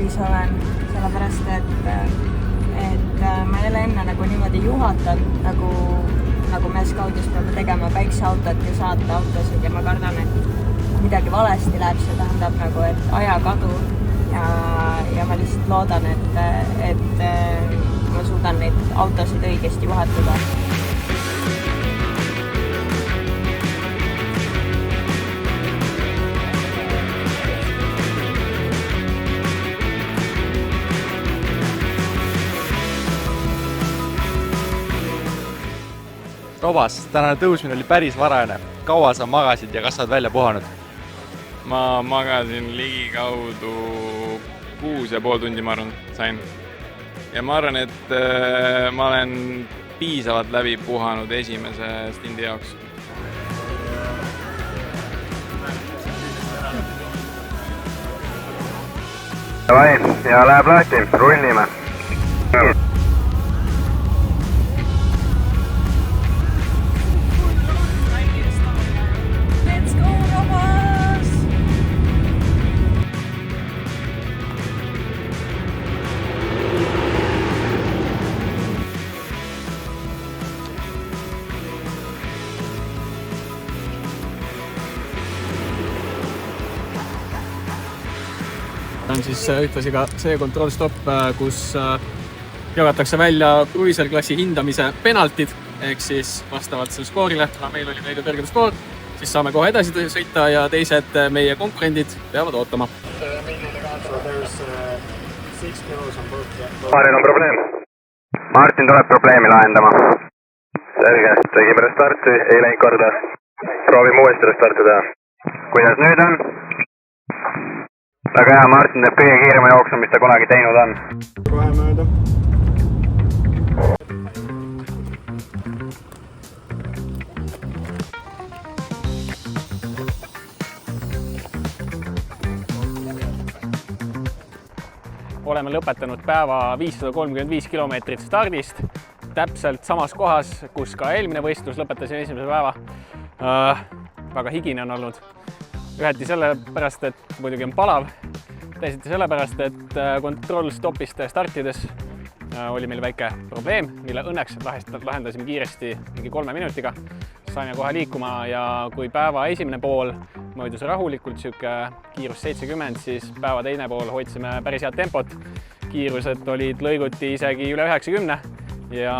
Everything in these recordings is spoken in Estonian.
närvis olen, sellepärast et ma ei ole enne nagu niimoodi juhatanud, nagu me Scoudis peame tegema päikseautot ja saata autosid ja ma kardan, et midagi valesti läheb, see tähendab nagu, et ajakadu ja ma lihtsalt loodan, et ma suudan neid autosid õigesti juhatada. Tobas, tänane tõusmine oli päris varajane. Kaua sa magasid ja kas sa oled välja puhanud? Ma magasin ligikaudu 6,5 tundi, ma arvan, sain. Ja ma arvan, et ma olen piisavalt läbi puhanud esimese stindi jaoks. Davai, ja läheb lahti, rullime. On siis ühtlasi ka see control stop, kus jagatakse välja cruiser-klassi hindamise penaltid, ehk siis vastavalt selle skoorile, kuna meil oli kõige kõrgem skoor, siis saame kohe edasi sõita ja teised meie konkurendid peavad ootama. Martin on probleem. Martin tuleb probleemi lahendama. Selge, tegime restarti, ei läinud korda. Proovime uuesti restartida. Kuidas nüüd on? Väga hea, Martin teeb kõige kiirema jooksu, mis ta kunagi teinud on. Kohe mööda. Oleme lõpetanud päeva 535 kilomeetrit stardist, täpselt samas kohas, kus ka eelmine võistlus lõpetasin esimese päeva. Väga higine on olnud. Üheti sellepärast, et muidugi on palav, teisiti sellepärast, et control stopist startides oli meil väike probleem, mille õnneks lahendasime kiiresti mingi 3 minutiga. Saime kohe liikuma ja kui päeva esimene pool möödus rahulikult, kiirus 70, siis päeva teine pool hoidsime päris head tempot. Kiirused olid lõiguti isegi üle 90 ja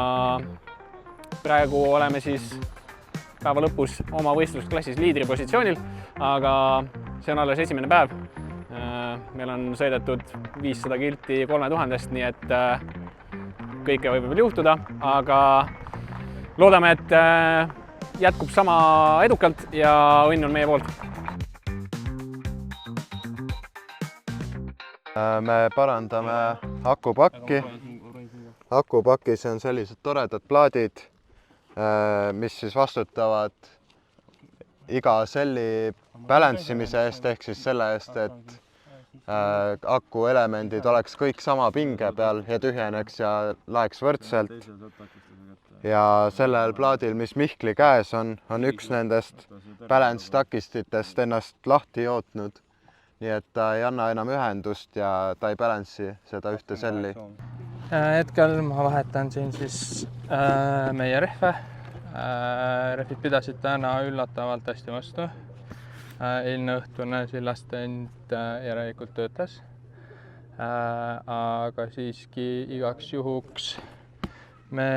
praegu oleme siis päeva lõpus oma võistlusklassis liidripositsioonil, aga see on alles esimene päev. Meil on sõidetud 500 kilti 3000-st, nii et kõike võib veel juhtuda, aga loodame, et jätkub sama edukalt ja õnn on meie poolt. Me parandame akupakki. Akupakis on sellised toredad plaadid, mis siis vastutavad iga selli balanssimise eest, ehk siis selle eest, et akuelemendid oleks kõik sama pinge peal ja tühjeneks ja laeks võrdselt. Ja sellel plaadil, mis Mihkli käes on üks nendest balance takistitest ennast lahti jootnud. Nii et ta ei anna enam ühendust ja ta ei balanssi seda ühte selli. Hetkel ma vahetan siin siis meie rehve. Rehvid pidasid täna üllatavalt hästi vastu. Eilne õhtune sillastend järelikult töötas. Aga siiski igaks juhuks me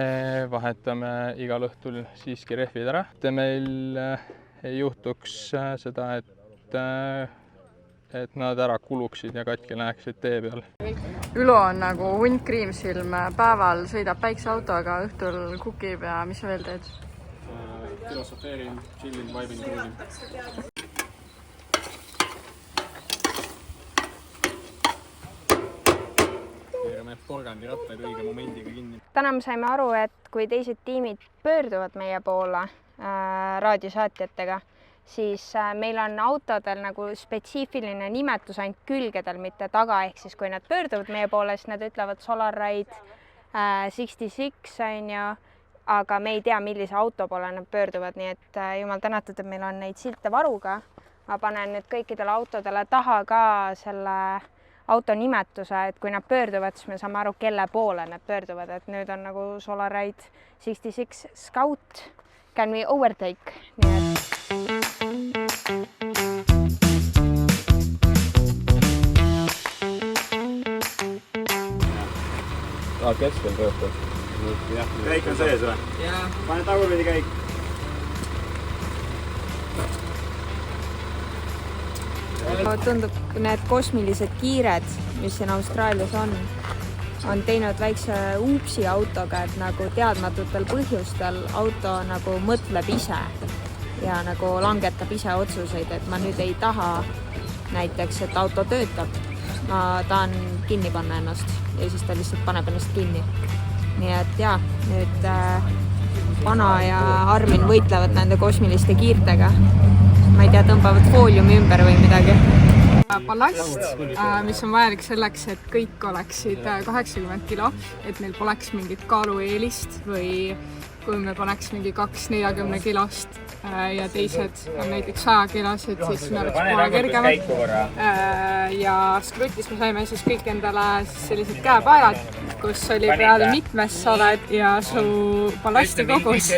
vahetame igal õhtul siiski rehvid ära. Meil ei juhtuks seda, et nad ära kuluksid ja katki läheksid tee peal. Ülo on nagu hunt kriimsilm, päeval sõidab päikseautoga, õhtul kukib ja mis veel teed? Filosofeerin, chillin, vaibin, kruulin. Keerame porgandirattaid õige momendiga kinni. Täna me saime aru, et kui teised tiimid pöörduvad meie poole raadiosaatjatega, siis meil on autodel nagu spetsiifiline nimetus ainult külgedel, mitte taga, ehk siis kui nad pöörduvad meie poole, siis nad ütlevad SolarRide 66 on ju, aga me ei tea, millise auto poole nad pöörduvad, nii et jumal tänatud, et meil on neid silte varuga. Ma panen nüüd kõikidele autodele taha ka selle auto nimetuse, et kui nad pöörduvad, siis me saame aru, kelle poole nad pöörduvad, et nüüd on nagu Solaride 66 Scout, can we overtake? Nii et... Keskel töötab. Käik on sees või? Jaa. Pane tagurpidi käik. Tundub, need kosmilised kiired, mis siin Austraalias on teinud väikse uupsi autoga, et nagu teadmatutel põhjustel auto nagu mõtleb ise ja nagu langetab ise otsuseid, et ma nüüd ei taha näiteks, et auto töötab. Ma tahan kinni panna ennast ja siis ta lihtsalt paneb ennast kinni. Nii et jaa, nüüd Vana ja Armin võitlevad nende kosmiliste kiirtega. Ma ei tea, tõmbavad fooliumi ümber või midagi. Ballast, mis on vajalik selleks, et kõik oleksid 80 kilo, et meil poleks mingit kaalueelist või kui me paneks mingi 240 kilost ja teised on näiteks 100 kilosed, siis me oleks kohe kergemad. Ja Skrutis me saime siis kõik endale sellised käepaelad, kus oli peal mitmes oled ja su ballasti kogus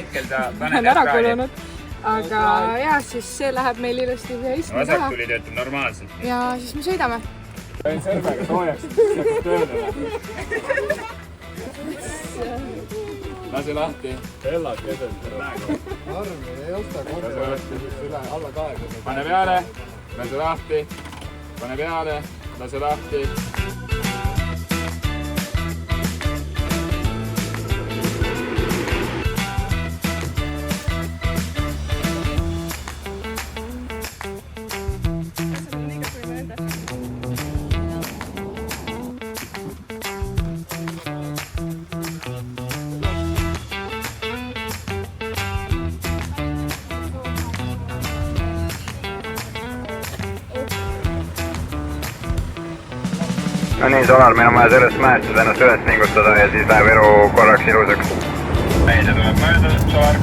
on ära kulunud. Aga jah, siis see läheb meil ilusti siia istme taha. Vasakuli töötab normaalselt. Ja siis me sõidame. Sain sõrmega soojaks, siis hakkab tööle. Lase lahti. Pellad kesel. Armin ei osta korda üle alla 20. Pane peale, lase lahti. Pane peale, lase lahti. No nii, Solar, meil on vaja sellest mäest ennast üles pingutada ja siis läheb elu korraks ilusaks. Meile tuleb mööda, Solar.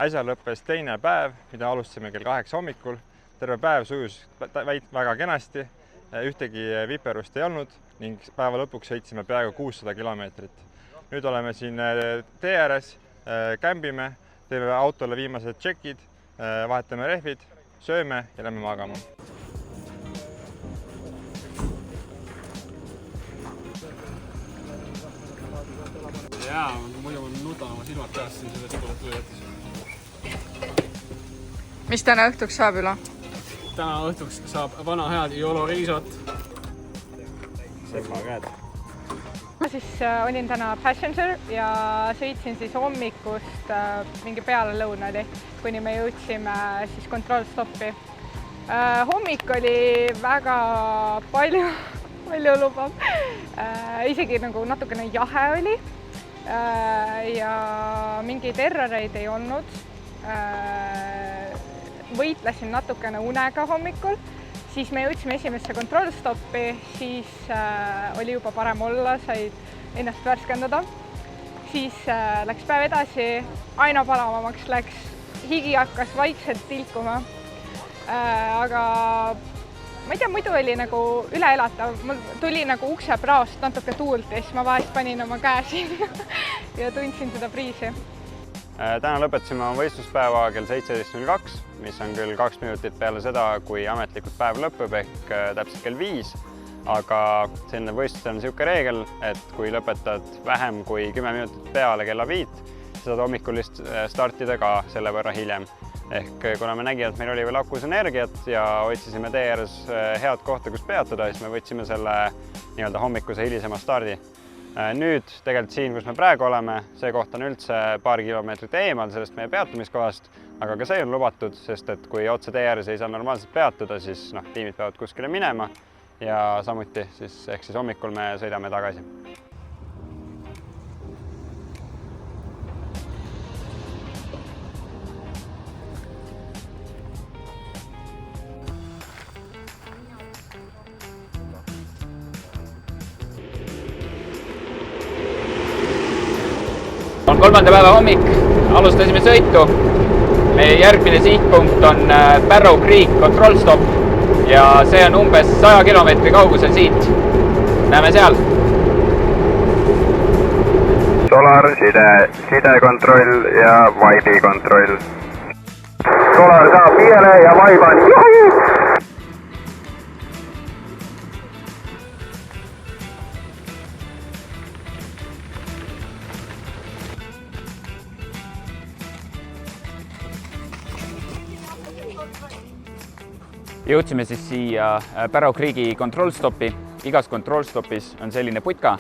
Äsja lõppes teine päev, mida alustasime kell 8 hommikul. Terve päev sujus väga kenasti, ühtegi viperust ei olnud ning päeva lõpuks sõitsime peaaegu 600 kilomeetrit. Nüüd oleme siin tee ääres, kämbime, teeme autole viimased tšekid, vahetame rehvid, sööme ja lähme magama. Jaa, muidu ma nutan oma silmad käest siin selles poolest võidetis. Mis täna õhtuks saab üle? Täna õhtuks saab vana head Jolo Riisot. Sepa käed. Ma siis olin täna passenger ja sõitsin siis hommikust mingi peale lõunani, kuni me jõudsime siis kontrollstoppi. Hommik oli väga palju lubav. Isegi nagu natukene jahe oli. Ja mingeid erroreid ei olnud. Võitlesin natukene unega hommikul, siis me jõudsime esimesse kontrollstoppi, siis oli juba parem olla, said ennast värskendada. Siis läks päev edasi, aina palavamaks läks, higi hakkas vaikselt tilkuma. Aga ma ei tea, muidu oli nagu üle elatav, mul tuli nagu uksepraost natuke tuult ja siis ma vahest panin oma käe sinna ja tundsin seda priisi. Täna lõpetasime oma võistluspäeva kell 17.02, mis on küll 2 minutit peale seda, kui ametlikult päev lõpeb ehk täpselt kell 5. Aga selline võistlustel on niisugune reegel, et kui lõpetad vähem kui 10 minutit peale kella 5, siis saad hommikulist startida ka selle võrra hiljem. Ehk kuna me nägime, et meil oli veel akus energiat ja otsisime tee ääres head kohta, kus peatada, siis me võtsime selle nii-öelda hommikuse hilisema stardi. Nüüd tegelikult siin, kus me praegu oleme, see koht on üldse paari kilomeetrit eemal sellest meie peatumiskohast, aga ka see on lubatud, sest et kui otse tee ääres ei saa normaalselt peatuda, siis tiimid peavad kuskile minema ja samuti ehk siis hommikul me sõidame tagasi. On 3. päeva hommik, alustasime sõitu. Meie järgmine sihtpunkt on Barrow Creek Control Stop ja see on umbes 100 kilomeetri kaugusel siit. Näeme seal. Solar, sidekontroll ja Vibe'i kontroll. Solar saab 5 ja Vibe on juhid! Jõudsime siis siia Barrow Creeki Control Stopi. Igas Control Stopis on selline putka,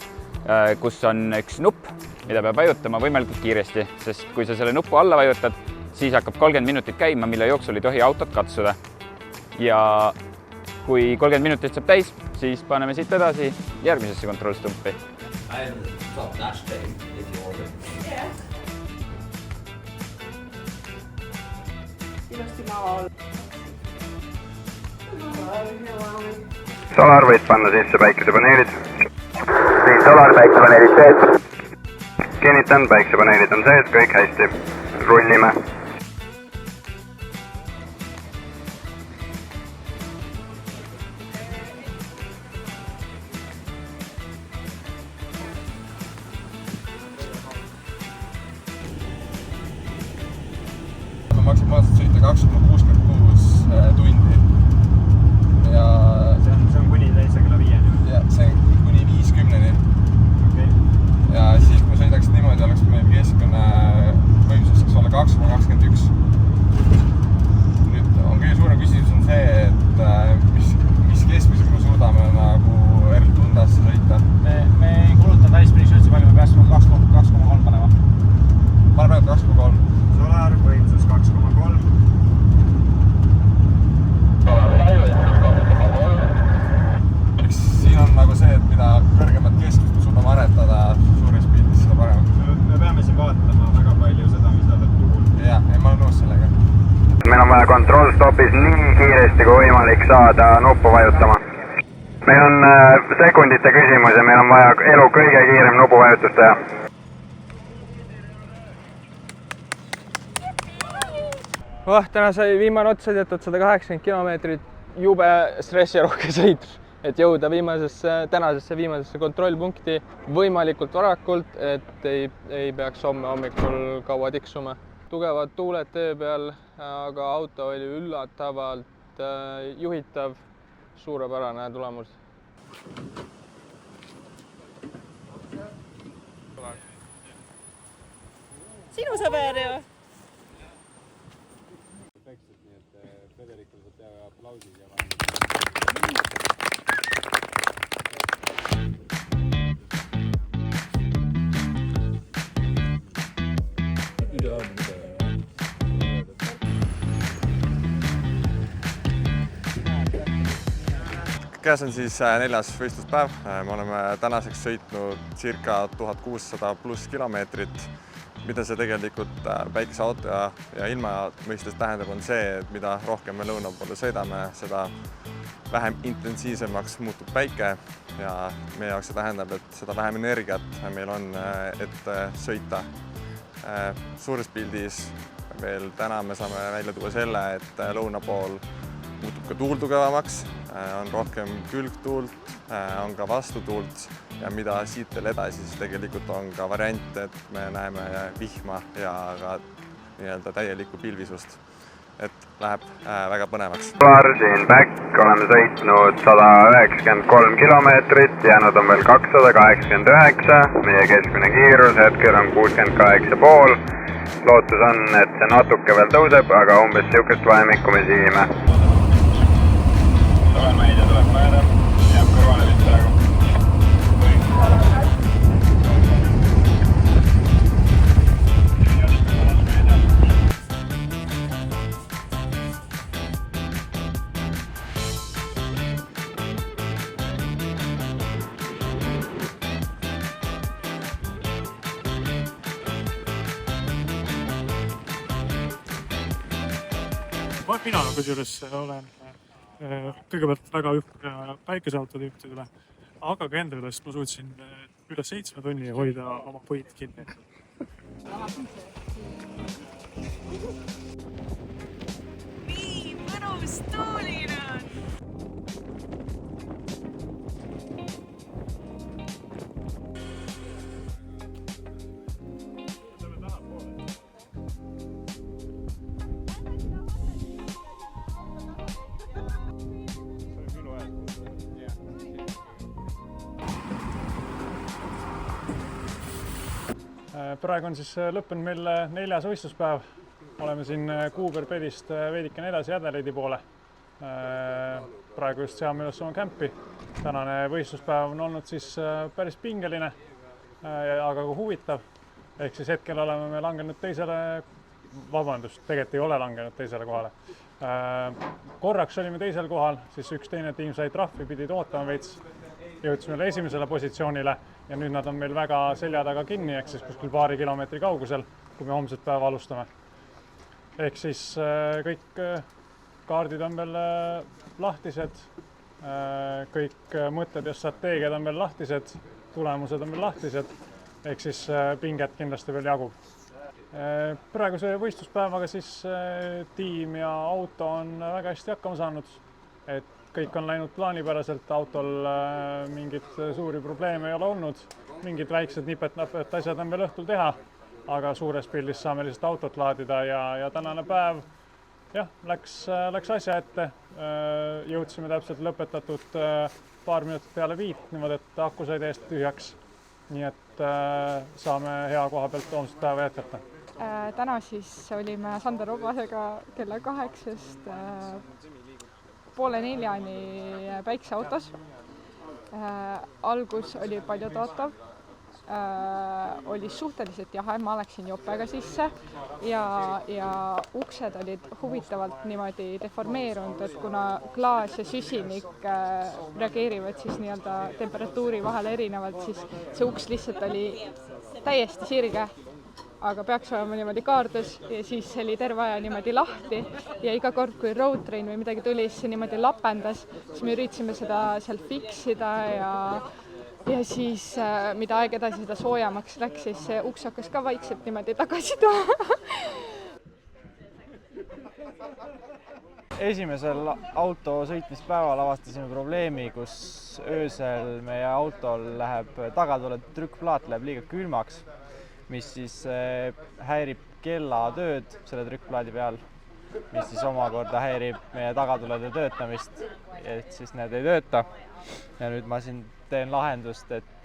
kus on üks nupp, mida peab vajutama võimalikult kiiresti, sest kui sa selle nupu alla vajutad, siis hakkab 30 minutit käima, mille jooksul ei tohi autot katsuda. Ja kui 30 minutit saab täis, siis paneme siit edasi järgmisesse Control Stopi. Solar võid panna sisse päikesepaneelid. Nii, Solar päikesepaneelid sees. Kinnitan, päikesepaneelid on sees, kõik hästi. Rullime. Maksimaalselt sõita 2,66 tundi ja see on kuni 7:05. Ja see on kuni 50-ni. Okay. Ja siis kui sõidaks niimoodi, oleks meil keskkonna võimsuseks olla 2,21. Nüüd on kõige suurem küsimus on see, et mis keskmisega me suudame nagu Erl-Tundasse sõita. Me ei kuluta täispriis üldse palju, me pääsime 2,3 panema. Paneme 2,3. Solar võimsus 2,3. Eks siin on nagu see, et mida kõrgemat keskmist me suudame aretada suures pildis, seda parem. Me peame siin vaatama väga palju seda, mis saadab tuul. Jah, ma olen nõus sellega. Meil on vaja Control Stopis nii kiiresti kui võimalik saada nuppu vajutama. Meil on sekundite küsimus ja meil on vaja elu kõige kiirem nupuvajutus teha. Täna sai viimane otsa sõidetud 180 kilomeetrit, jube stressirohke sõit, et jõuda tänasesse viimasesse kontrollpunkti võimalikult varakult, et ei peaks homme hommikul kaua tiksuma. Tugevad tuuled tee peal, aga auto oli üllatavalt juhitav, suurepärane tulemus. Sinu sõber ju! Käes on siis 4. võistluspäev. Me oleme tänaseks sõitnud circa 1600 pluss kilomeetrit. Mida see tegelikult päikeseauto ja ilma mõistes tähendab, on see, et mida rohkem me lõuna poole sõidame, seda vähem intensiivsemaks muutub päike ja meie jaoks see tähendab, et seda vähem energiat meil on, et sõita. Suures pildis veel täna me saame välja tuua selle, et lõuna pool muutub ka tuul tugevamaks, on rohkem külgtuult, on ka vastutuult ja mida siit veel edasi, siis tegelikult on ka variant, et me näeme vihma ja ka nii-öelda täielikku pilvisust. Et läheb väga põnevaks. Solar siin back, oleme sõitnud 193 kilomeetrit, jäänud on veel 289, meie keskmine kiirus hetkel on 68,5. Lootus on, et see natuke veel tõuseb, aga umbes niisugust vahemikku me sihime. Tuleb meid ja tuleb mööda, jääb kõrvale vitt praegu. mina kusjuures olen kõigepealt väga uhke päikeseautode juhtidele, aga ka enda üle, sest ma suutsin üle 7 tunni hoida oma puid kinni. Nii mõnus tuuline on! Praegu on siis lõppenud meil 4. võistluspäev. Oleme siin Kuuberpedist veidikene edasi Adelaidi poole. Praegu just seame üles oma kämpi. Tänane võistluspäev on olnud siis päris pingeline, aga ka huvitav. Ehk siis hetkel oleme me langenud tegelikult ei ole langenud teisele kohale. Korraks olime teisel kohal, siis üks teine tiim sai trahvi, pidid ootama veits. Jõudsime esimesele positsioonile ja nüüd nad on meil väga selja taga kinni, ehk siis kuskil paari kilomeetri kaugusel, kui me homset päeva alustame. Ehk siis kõik kaardid on veel lahtised, kõik mõtted ja strateegiad on veel lahtised, tulemused on veel lahtised, ehk siis pinget kindlasti veel jagub. Praeguse võistluspäevaga siis tiim ja auto on väga hästi hakkama saanud, et kõik on läinud plaanipäraselt, autol mingit suuri probleeme ei ole olnud, mingid väiksed nipet-napet asjad on veel õhtul teha, aga suures pildis saame lihtsalt autot laadida ja tänane päev läks asja ette. Jõudsime täpselt lõpetatud paar minutit peale 5, niimoodi, et aku sai täiesti tühjaks. Nii et saame hea koha pealt homset päeva jätkata. Täna siis olime Sander Obasega kella 8-st 3:30 päikseautos. Algus oli palju tootav, oli suhteliselt jahe, ma läksin jopega sisse ja uksed olid huvitavalt niimoodi deformeerunud, et kuna klaas ja süsinik reageerivad siis nii-öelda temperatuuri vahel erinevalt, siis see uks lihtsalt oli täiesti sirge. Aga peaks olema niimoodi kaardus ja siis see oli terve aja niimoodi lahti ja iga kord, kui road train või midagi tuli, siis see niimoodi lapendas, siis me üritasime seda sealt fiksida ja siis mida aeg edasi seda soojamaks läks, siis see uks hakkas ka vaikselt niimoodi tagasi tooma. Esimesel auto sõitmispäeval avastasime probleemi, kus öösel meie autol läheb tagatule trükkplaat läheb liiga külmaks, mis siis häirib kellatööd selle trükkplaadi peal, mis siis omakorda häirib meie tagatulede töötamist, et siis need ei tööta. Ja nüüd ma siin teen lahendust, et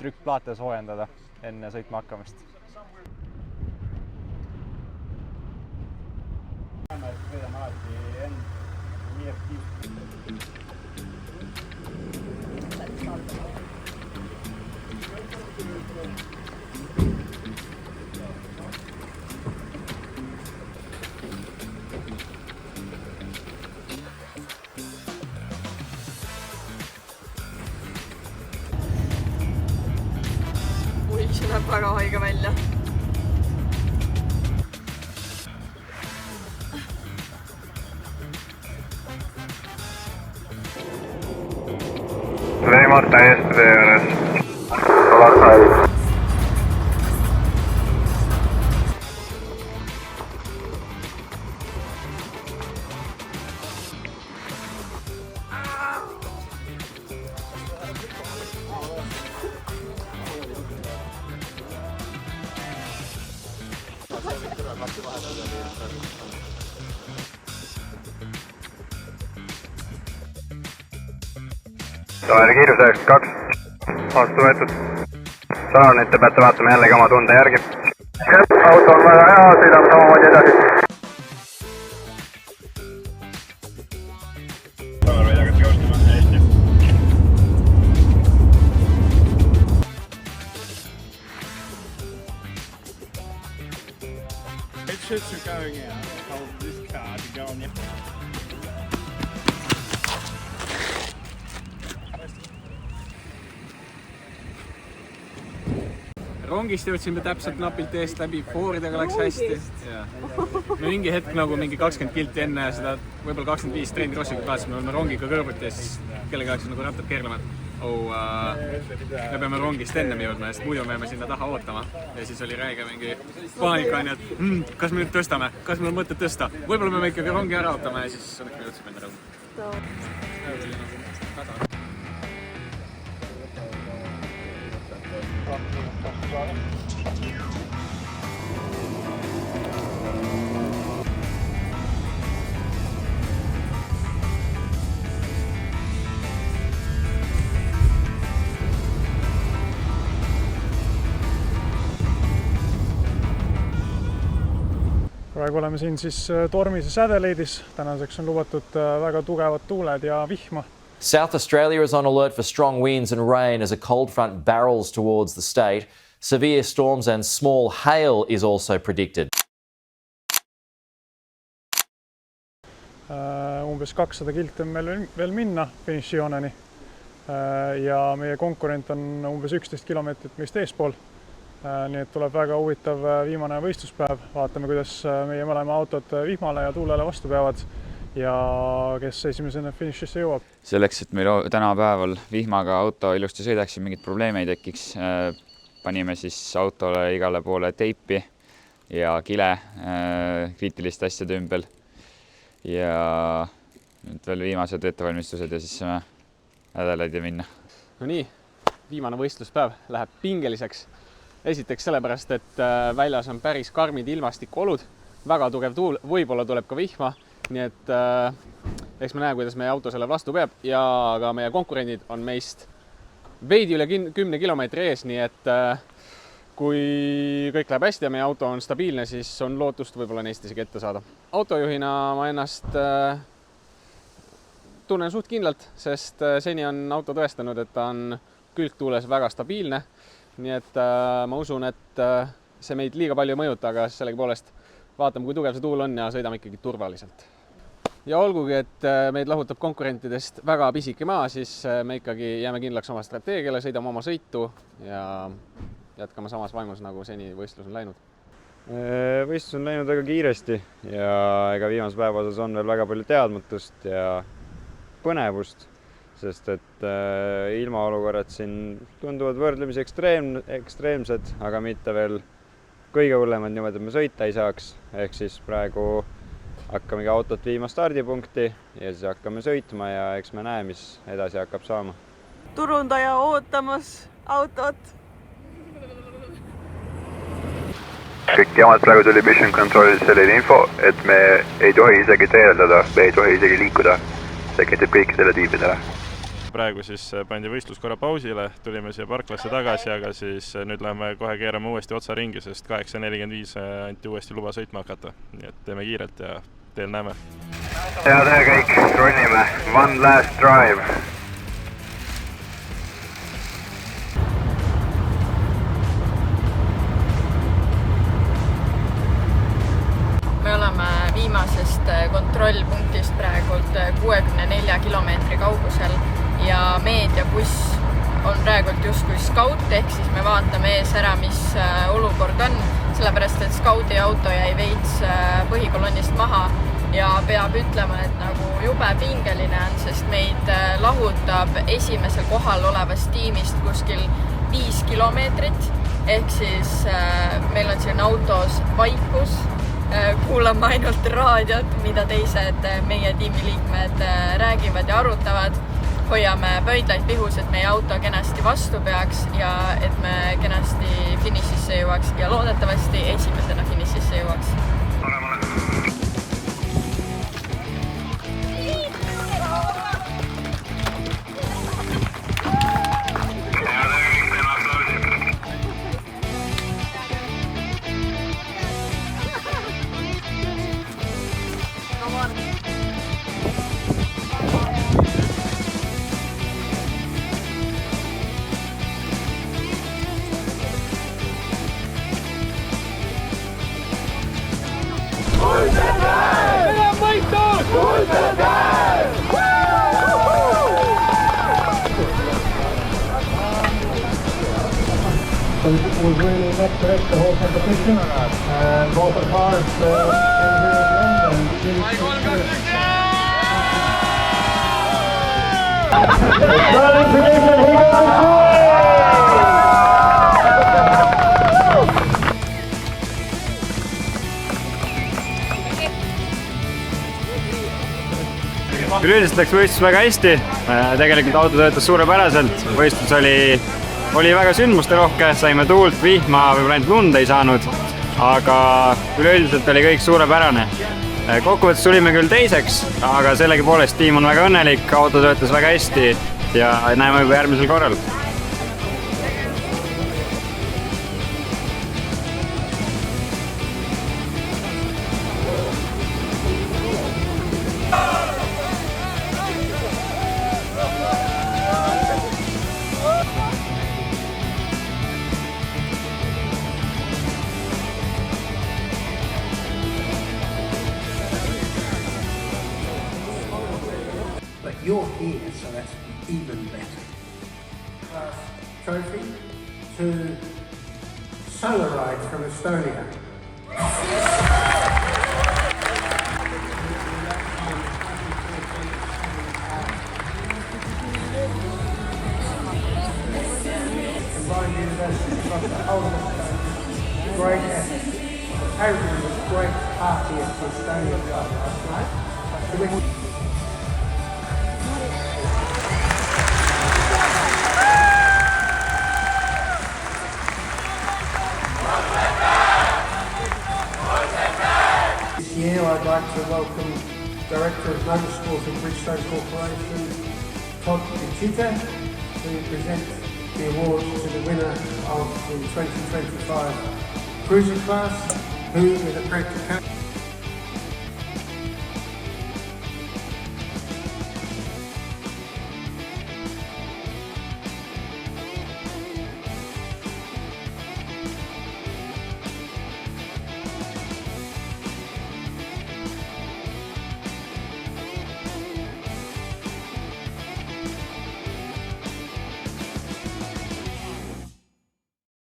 trükkplaate soojendada enne sõitma hakkamist. See näeb väga haige välja. Leimad täiesti vee ääres. Alar sai. Tavaline kiirus 92, vastu võetud. Nüüd te peate vaatama jällegi oma tunde järgi. Auto on väga hea, sõidame samamoodi edasi. Headshots are going out. I told this car to go on your... rongist jõudsime täpselt napilt eest läbi, fooridega läks hästi. Me mingi hetk nagu mingi 20 kilti enne seda, võib-olla 25 treenirossi klaasime, me oleme rongiga kõrvuti ja siis kellegi hakkas nagu rattad keerlema, et me peame rongist ennem jõudma, sest muidu me jääme sinna taha ootama. Ja siis oli räige mingi paanika, et kas me nüüd tõstame, kas meil on mõtet tõsta, võib-olla peame ikkagi rongi ära ootama ja siis õnneks me jõudsime enne rongi. Praegu oleme siin siis Tormise Adelaidis. Tänaseks on lubatud väga tugevad tuuled ja vihma. South Australia is on alert for strong winds and rain as a cold front barrels towards the state. Severe storms and small hail is also predicted. Umbes 200 kilti on meil veel minna finišijooneni. Ja meie konkurent on umbes 11 kilomeetrit meist eespool. Nii et tuleb väga huvitav viimane võistluspäev. Vaatame, kuidas meie mõlema autod vihmale ja tuulele vastu peavad ja kes esimesena finišisse jõuab. Selleks, et meil tänapäeval vihmaga auto ilusti sõidaks ja mingit probleeme ei tekiks, panime siis autole igale poole teipi ja kile kriitiliste asjade ümber. Ja nüüd veel viimased ettevalmistused ja siis saame Adelaide minna. No nii, viimane võistluspäev läheb pingeliseks. Esiteks sellepärast, et väljas on päris karmid ilmastikuolud, väga tugev tuul, võib-olla tuleb ka vihma, nii et eks me näe, kuidas meie auto selle vastu peab ja ka meie konkurendid on meist veidi üle 10 kilomeetri ees, nii et kui kõik läheb hästi ja meie auto on stabiilne, siis on lootust võib-olla neist isegi ette saada. Autojuhina ma ennast tunnen suht kindlalt, sest seni on auto tõestanud, et ta on külgtuules väga stabiilne. Nii et ma usun, et see meid liiga palju ei mõjuta, aga sellegi poolest vaatame, kui tugev see tuul on ja sõidame ikkagi turvaliselt. Ja olgugi, et meid lahutab konkurentidest väga pisike maa, siis me ikkagi jääme kindlaks oma strateegiale, sõidame oma sõitu ja jätkame samas vaimus, nagu seni võistlus on läinud. Võistlus on läinud väga kiiresti ja ega viimase päeva osas on veel väga palju teadmatust ja põnevust. Sest et ilmaolukorrad siin tunduvad võrdlemisi ekstreemsed, aga mitte veel kõige hullemad niimoodi, et me sõita ei saaks. Ehk siis praegu hakkamegi autot viima stardipunkti ja siis hakkame sõitma ja eks me näe, mis edasi hakkab saama. Turundaja ootamas autot. Kõik jamad praegu tuli Mission Controlil selline info, et me ei tohi isegi teeldada, me ei tohi isegi liikuda. See kehtib kõikidele tiibidele. Praegu siis pandi võistlus korra pausile, tulime siia parklasse tagasi, aga siis nüüd läheme kohe keerame uuesti otsa ringi, sest 8.45 anti uuesti luba sõitma hakata. Nii et teeme kiirelt ja teel näeme. Hea töö kõik, runnime. One last drive. Me oleme viimasest kontrollpunktist praegult 64 kilomeetri kaugusel ja meediabuss on praegult justkui Scout, ehk siis me vaatame ees ära, mis olukord on, sellepärast et Scouti auto jäi veits põhikolonnist maha ja peab ütlema, et nagu jube pingeline on, sest meid lahutab esimesel kohal olevast tiimist kuskil 5 kilomeetrit, ehk siis meil on siin autos vaikus, kuulame ainult raadiot, mida teised meie tiimiliikmed räägivad ja arutavad. Hoiame pöidlaid pihus, et meie auto kenasti vastu peaks ja et me kenasti finišisse jõuaks ja loodetavasti esimesena finišisse jõuaks. was really neck to neck the whole competition. And both the cars came here in the end. Starting position, he goes Üleüldiselt läks võistlus väga hästi, tegelikult auto töötas suurepäraselt, võistlus oli väga sündmusterohke, saime tuult, vihma, võib-olla ainult lund ei saanud, aga üleüldiselt oli kõik suurepärane. Kokkuvõttes tulime küll teiseks, aga sellegipoolest tiim on väga õnnelik, auto töötas väga hästi ja näeme juba järgmisel korral. But you're here, so that's even better. Trophy to Solar Ride from Estonia. Combined university across the whole of Estonia. Great effort. Everyone was a great party at the Estonian Club last night. This year I'd like to welcome Director of Motorsport of Bridgestone Corporation, Todd Dichita, who will present the award to the winner of the 2025 Cruiser class, who with a practical